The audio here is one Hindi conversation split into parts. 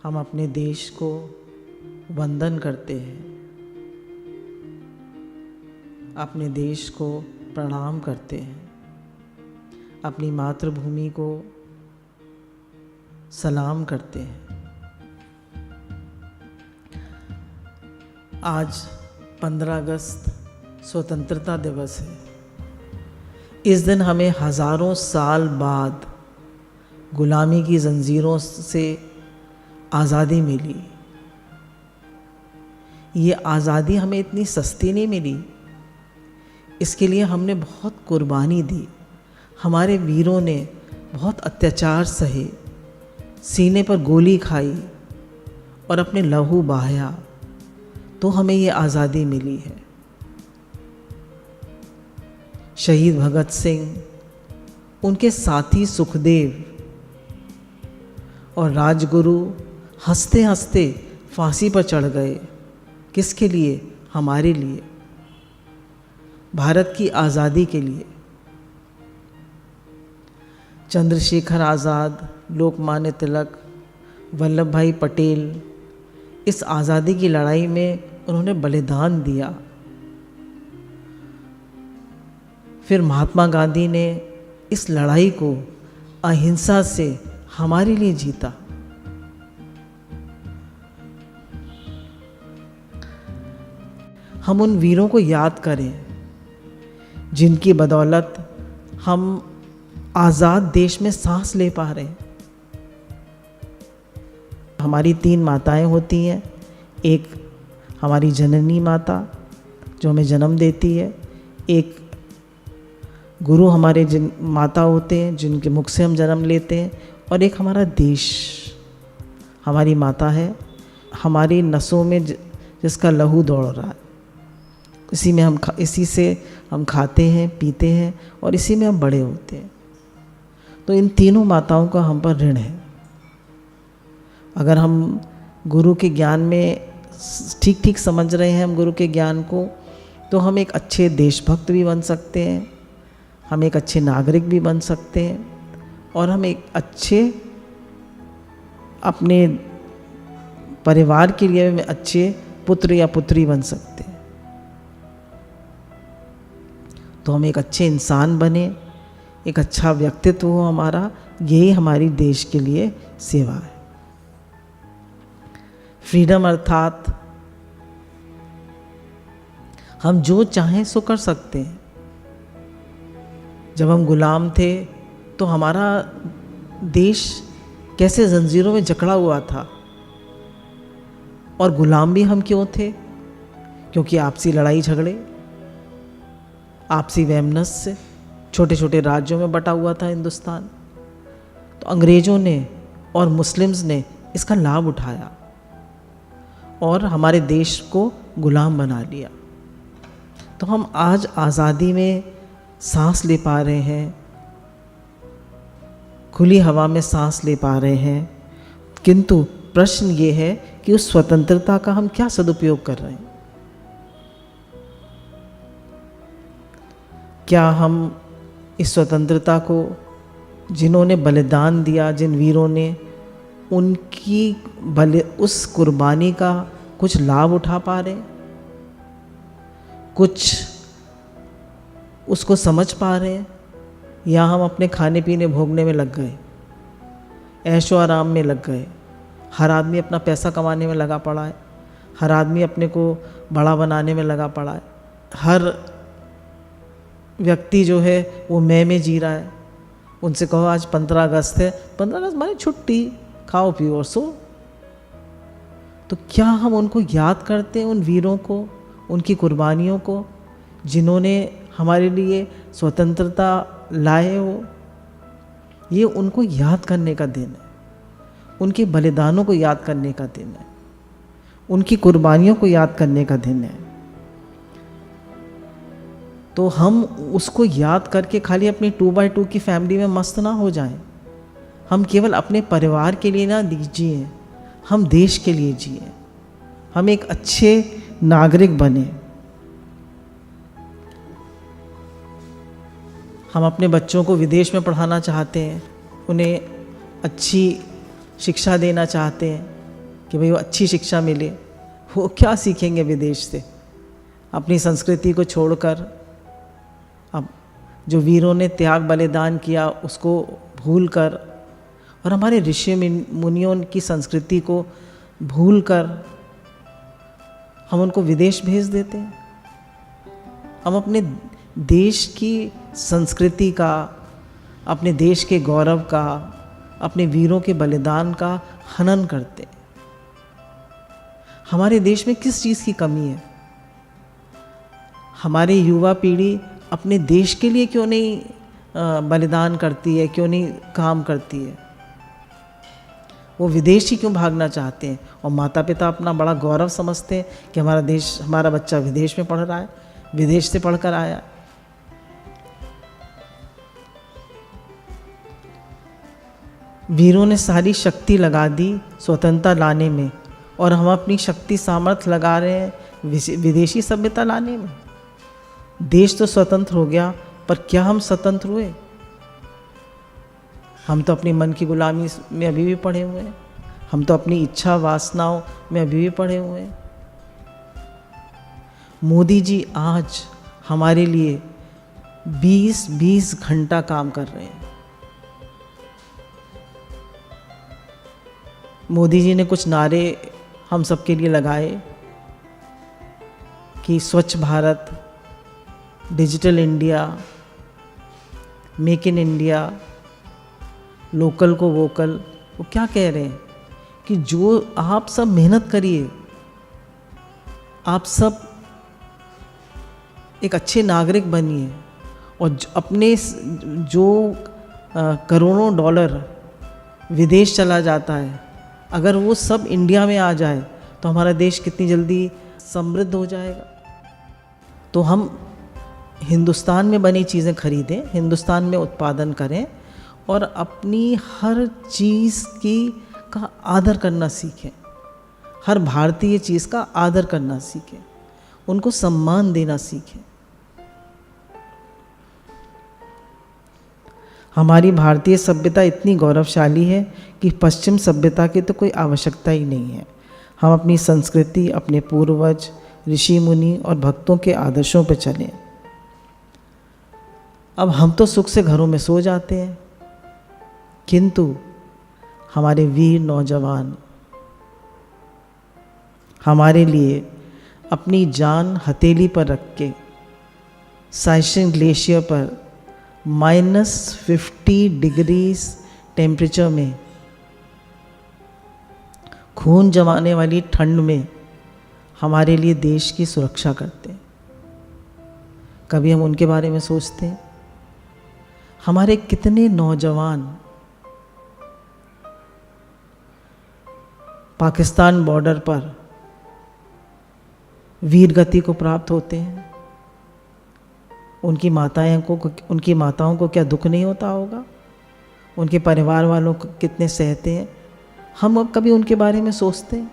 हम अपने देश को वंदन करते हैं, अपने देश को प्रणाम करते हैं, अपनी मातृभूमि को सलाम करते हैं। आज 15 अगस्त स्वतंत्रता दिवस है। इस दिन हमें हज़ारों साल बाद गुलामी की जंजीरों से आज़ादी मिली। ये आज़ादी हमें इतनी सस्ती नहीं मिली, इसके लिए हमने बहुत कुर्बानी दी। हमारे वीरों ने बहुत अत्याचार सहे, सीने पर गोली खाई और अपने लहू बहाया, तो हमें ये आज़ादी मिली है। शहीद भगत सिंह, उनके साथी सुखदेव और राजगुरु हंसते हंसते फांसी पर चढ़ गए। किसके लिए? हमारे लिए, भारत की आज़ादी के लिए। चंद्रशेखर आज़ाद, लोकमान्य तिलक, वल्लभ भाई पटेल इस आज़ादी की लड़ाई में उन्होंने बलिदान दिया। फिर महात्मा गांधी ने इस लड़ाई को अहिंसा से हमारे लिए जीता। हम उन वीरों को याद करें जिनकी बदौलत हम आज़ाद देश में सांस ले पा रहे हैं। हमारी 3 माताएं होती हैं। एक हमारी जननी माता जो हमें जन्म देती है, एक गुरु हमारे जिन माता होते हैं जिनके मुख से हम जन्म लेते हैं, और एक हमारा देश हमारी माता है, हमारी नसों में जिसका लहू दौड़ रहा है। इसी से हम खाते हैं, पीते हैं और इसी में हम बड़े होते हैं। तो इन तीनों माताओं का हम पर ऋण है। अगर हम गुरु के ज्ञान में ठीक ठीक समझ रहे हैं हम गुरु के ज्ञान को, तो हम एक अच्छे देशभक्त भी बन सकते हैं, हम एक अच्छे नागरिक भी बन सकते हैं, और हम एक अच्छे अपने परिवार के लिए अच्छे पुत्र या पुत्री बन सकते हैं। तो हम एक अच्छे इंसान बने, एक अच्छा व्यक्तित्व हो हमारा, यही हमारी देश के लिए सेवा है। फ्रीडम अर्थात हम जो चाहें सो कर सकते हैं। जब हम गुलाम थे तो हमारा देश कैसे जंजीरों में जकड़ा हुआ था, और गुलाम भी हम क्यों थे? क्योंकि आपसी लड़ाई झगड़े, आपसी वैमनस्य, छोटे छोटे राज्यों में बटा हुआ था हिंदुस्तान। तो अंग्रेज़ों ने और मुस्लिम्स ने इसका लाभ उठाया और हमारे देश को गुलाम बना लिया। तो हम आज आज़ादी में सांस ले पा रहे हैं, खुली हवा में सांस ले पा रहे हैं, किंतु प्रश्न ये है कि उस स्वतंत्रता का हम क्या सदुपयोग कर रहे हैं। क्या हम इस स्वतंत्रता को, जिन्होंने बलिदान दिया, जिन वीरों ने, उनकी उस कुर्बानी का कुछ लाभ उठा पा रहे, कुछ उसको समझ पा रहे हैं, या हम अपने खाने पीने भोगने में लग गए, ऐशो आराम में लग गए। हर आदमी अपना पैसा कमाने में लगा पड़ा है, हर आदमी अपने को बड़ा बनाने में लगा पड़ा है, हर व्यक्ति जो है वो मैं में जी रहा है। उनसे कहो आज 15 अगस्त है, 15 अगस्त माने छुट्टी, खाओ पियो और सो। तो क्या हम उनको याद करते हैं, उन वीरों को, उनकी कुर्बानियों को, जिन्होंने हमारे लिए स्वतंत्रता लाए हो? ये उनको याद करने का दिन है, उनके बलिदानों को याद करने का दिन है, उनकी कुर्बानियों को याद करने का दिन है। तो हम उसको याद करके खाली अपनी 2x2 की फैमिली में मस्त ना हो जाएं। हम केवल अपने परिवार के लिए ना जिए, हम देश के लिए जिए, हम एक अच्छे नागरिक बने। हम अपने बच्चों को विदेश में पढ़ाना चाहते हैं, उन्हें अच्छी शिक्षा देना चाहते हैं, कि भाई वो अच्छी शिक्षा मिले, वो क्या सीखेंगे विदेश से? अपनी संस्कृति को छोड़कर, अब जो वीरों ने त्याग बलिदान किया उसको भूलकर, और हमारे ऋषि मुनियों की संस्कृति को भूलकर हम उनको विदेश भेज देते हैं। हम अपने देश की संस्कृति का, अपने देश के गौरव का, अपने वीरों के बलिदान का हनन करते हैं। हमारे देश में किस चीज़ की कमी है? हमारी युवा पीढ़ी अपने देश के लिए क्यों नहीं बलिदान करती है, क्यों नहीं काम करती है? वो विदेश ही क्यों भागना चाहते हैं? और माता पिता अपना बड़ा गौरव समझते हैं कि हमारा देश, हमारा बच्चा विदेश में पढ़ रहा है, विदेश से पढ़कर आया। वीरों ने सारी शक्ति लगा दी स्वतंत्रता लाने में, और हम अपनी शक्ति सामर्थ्य लगा रहे हैं विदेशी सभ्यता लाने में। देश तो स्वतंत्र हो गया, पर क्या हम स्वतंत्र हुए? हम तो अपनी मन की गुलामी में अभी भी पड़े हुए हैं। हम तो अपनी इच्छा वासनाओं में अभी भी पड़े हुए हैं। मोदी जी आज हमारे लिए 20-20 घंटा काम कर रहे हैं। मोदी जी ने कुछ नारे हम सबके लिए लगाए कि स्वच्छ Bharat, digital India, make in India, local को वोकल। वो क्या कह रहे हैं कि जो आप सब मेहनत करिए, आप सब एक अच्छे नागरिक बनिए, और अपने जो करोड़ों डॉलर विदेश चला जाता है, अगर वो सब इंडिया में आ जाए तो हमारा देश कितनी जल्दी समृद्ध हो जाएगा। तो हम हिंदुस्तान में बनी चीज़ें खरीदें, हिंदुस्तान में उत्पादन करें, और अपनी हर चीज़ का आदर करना सीखें। हर भारतीय चीज़ का आदर करना सीखें, उनको सम्मान देना सीखें। हमारी भारतीय सभ्यता इतनी गौरवशाली है कि पश्चिम सभ्यता की तो कोई आवश्यकता ही नहीं है। हम अपनी संस्कृति, अपने पूर्वज, ऋषि मुनि और भक्तों के आदर्शों पर चलें। अब हम तो सुख से घरों में सो जाते हैं, किंतु हमारे वीर नौजवान हमारे लिए अपनी जान हथेली पर रख के साइशिन ग्लेशियर पर -50 डिग्रीज टेम्परेचर में, खून जमाने वाली ठंड में हमारे लिए देश की सुरक्षा करते हैं। कभी हम उनके बारे में सोचते हैं? हमारे कितने नौजवान पाकिस्तान बॉर्डर पर वीर गति को प्राप्त होते हैं। उनकी माताओं को क्या दुख नहीं होता होगा? उनके परिवार वालों को कितने सहते हैं? हम अब कभी उनके बारे में सोचते हैं?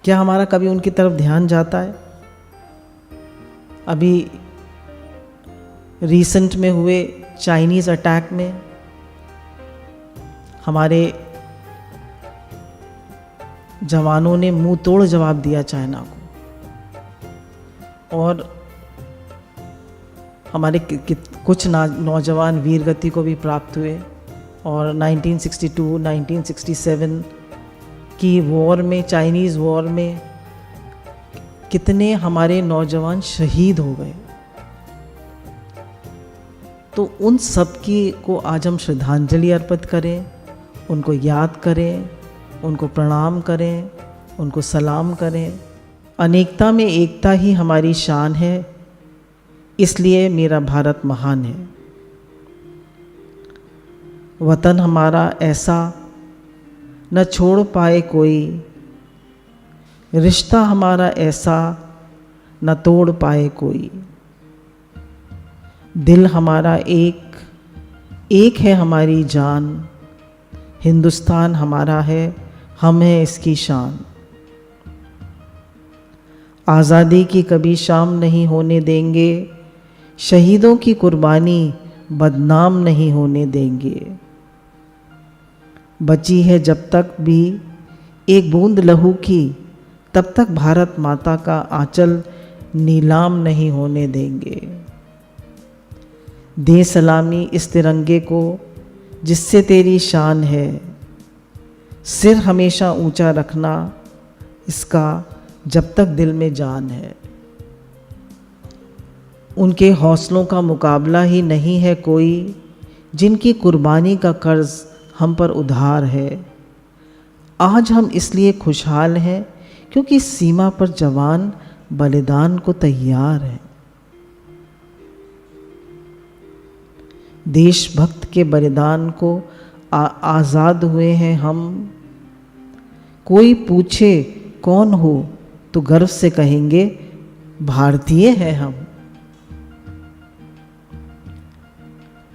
क्या हमारा कभी उनकी तरफ ध्यान जाता है? अभी रिसेंट में हुए चाइनीज़ अटैक में हमारे जवानों ने मुंह तोड़ जवाब दिया चाइना को, और हमारे कुछ नौजवान वीर गति को भी प्राप्त हुए। और 1962, 1967 की वॉर में, चाइनीज़ वॉर में कितने हमारे नौजवान शहीद हो गए। तो उन सब की को आज हम श्रद्धांजलि अर्पित करें, उनको याद करें, उनको प्रणाम करें, उनको सलाम करें। अनेकता में एकता ही हमारी शान है, इसलिए मेरा भारत महान है। वतन हमारा ऐसा न छोड़ पाए कोई, रिश्ता हमारा ऐसा न तोड़ पाए कोई। दिल हमारा एक, एक है हमारी जान, हिंदुस्तान हमारा है, हम हैं इसकी शान। आज़ादी की कभी शाम नहीं होने देंगे, शहीदों की कुर्बानी बदनाम नहीं होने देंगे। बची है जब तक भी एक बूंद लहू की, तब तक भारत माता का आंचल नीलाम नहीं होने देंगे। दे सलामी इस तिरंगे को जिससे तेरी शान है, सिर हमेशा ऊंचा रखना इसका जब तक दिल में जान है। उनके हौसलों का मुकाबला ही नहीं है कोई, जिनकी कुर्बानी का कर्ज हम पर उधार है। आज हम इसलिए खुशहाल हैं क्योंकि सीमा पर जवान बलिदान को तैयार है। देशभक्त के बलिदान को आज़ाद हुए हैं हम। कोई पूछे कौन हो तो गर्व से कहेंगे भारतीय हैं हम।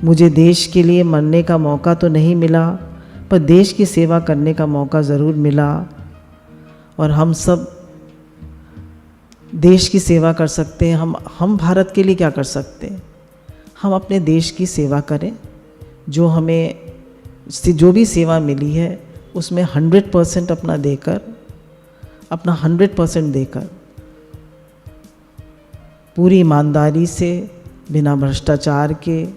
मुझे देश के लिए मरने का मौका तो नहीं मिला, पर देश की सेवा करने का मौका ज़रूर मिला। और हम सब देश की सेवा कर सकते हैं। हम भारत के लिए क्या कर सकते हैं? हम अपने देश की सेवा करें। जो हमें जो भी सेवा मिली है उसमें 100% अपना 100% देकर पूरी ईमानदारी से, बिना भ्रष्टाचार के,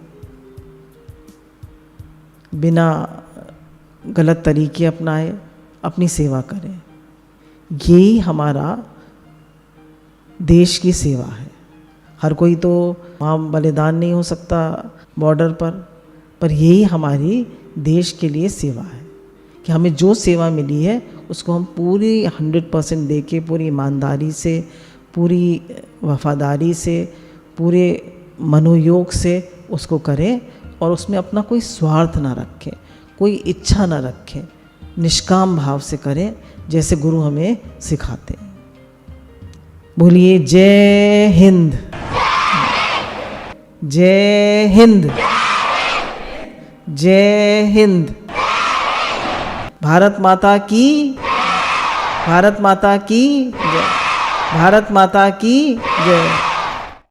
बिना गलत तरीके अपनाए अपनी सेवा करें। यही हमारा देश की सेवा है। हर कोई तो वहाँ बलिदान नहीं हो सकता बॉर्डर पर यही हमारी देश के लिए सेवा है कि हमें जो सेवा मिली है उसको हम पूरी 100% दे के, पूरी ईमानदारी से, पूरी वफादारी से, पूरे मनोयोग से उसको करें और उसमें अपना कोई स्वार्थ ना रखें, कोई इच्छा ना रखें, निष्काम भाव से करें जैसे गुरु हमें सिखाते हैं। बोलिए जय हिंद, जय हिंद, जय हिंद। भारत माता की, भारत माता की जय, भारत माता की जय।